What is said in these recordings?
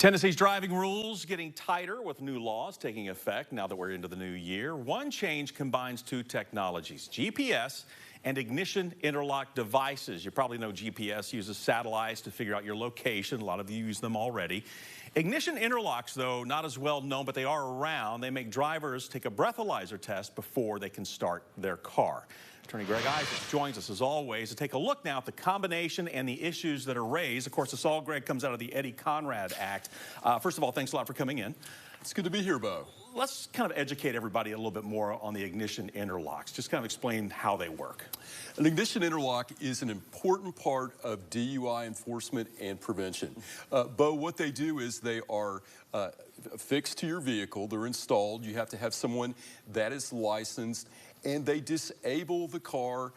Tennessee's driving rules getting tighter with new laws taking effect now that we're into the new year. One change combines two technologies, GPS and ignition interlock devices. You probably know GPS uses satellites to figure out your location. A lot of you use them already. Ignition interlocks, though, not as well known, but they are around. They make drivers take a breathalyzer test before they can start their car. Attorney Greg Issacs joins us as always to take a look now at the combination and the issues that are raised. Of course, this all, Greg, comes out of the Eddie Conrad Act. First of all, thanks a lot for coming in. It's good to be here, Bo. Let's kind of educate everybody a little bit more on the ignition interlocks. Just kind of explain how they work. An ignition interlock is an important part of DUI enforcement and prevention. Bo, what they do is they are fixed to your vehicle. They're installed. You have to have someone that is licensed, and they disable the car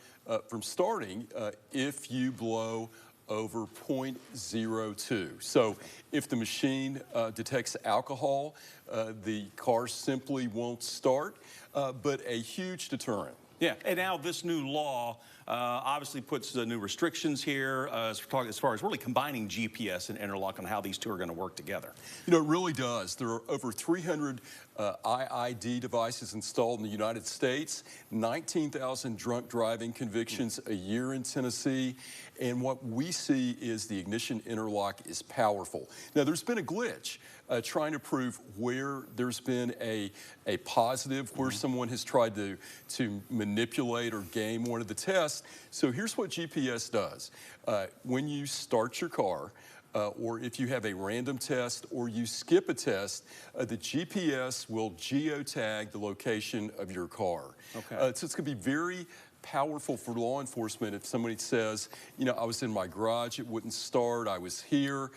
from starting if you blow over 0.02. So if the machine detects alcohol, the car simply won't start, but a huge deterrent. Yeah, and now this new law obviously puts new restrictions here as far as really combining GPS and interlock and how these two are going to work together. You know, it really does. There are over 300 IID devices installed in the United States, 19,000 drunk driving convictions a year in Tennessee, and what we see is the ignition interlock is powerful. Now, there's been a glitch trying to prove where there's been a positive, where someone has tried to manipulate or game one of the tests. So here's what GPS does. When you start your car, or if you have a random test or you skip a test, the GPS will geotag the location of your car. Okay. So it's going to be very powerful for law enforcement if somebody says, you know, I was in my garage, it wouldn't start, I was here.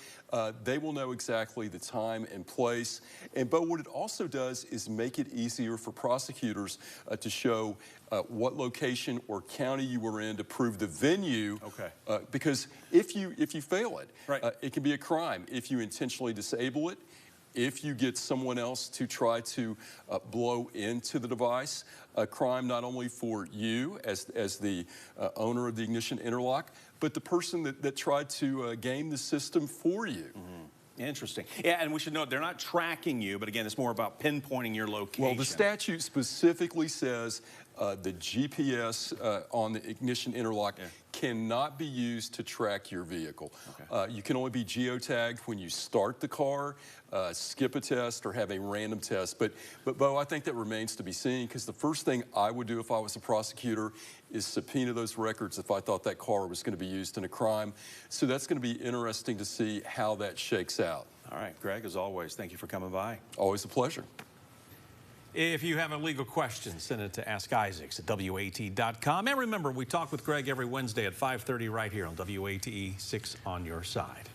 They will know exactly the time and place. But what it also does is make it easier for prosecutors to show what location or county you were in to prove the venue. Okay. Because if you fail it, right, it can be a crime. If you intentionally disable it, if you get someone else to try to blow into the device, a crime not only for you as the owner of the ignition interlock, but the person that tried to game the system for you. Mm-hmm. Interesting. Yeah, and we should note they're not tracking you, but again, it's more about pinpointing your location. Well, the statute specifically says the GPS on the ignition interlock cannot be used to track your vehicle. Okay. You can only be geotagged when you start the car, skip a test, or have a random test. But Bo, I think that remains to be seen, because the first thing I would do if I was a prosecutor is subpoena those records if I thought that car was going to be used in a crime. So that's going to be interesting to see how that shakes out. All right, Greg, as always, thank you for coming by. Always a pleasure. If you have a legal question, send it to AskIssacs@WATE.com. And remember, we talk with Greg every Wednesday at 5:30 right here on WATE 6 on your side.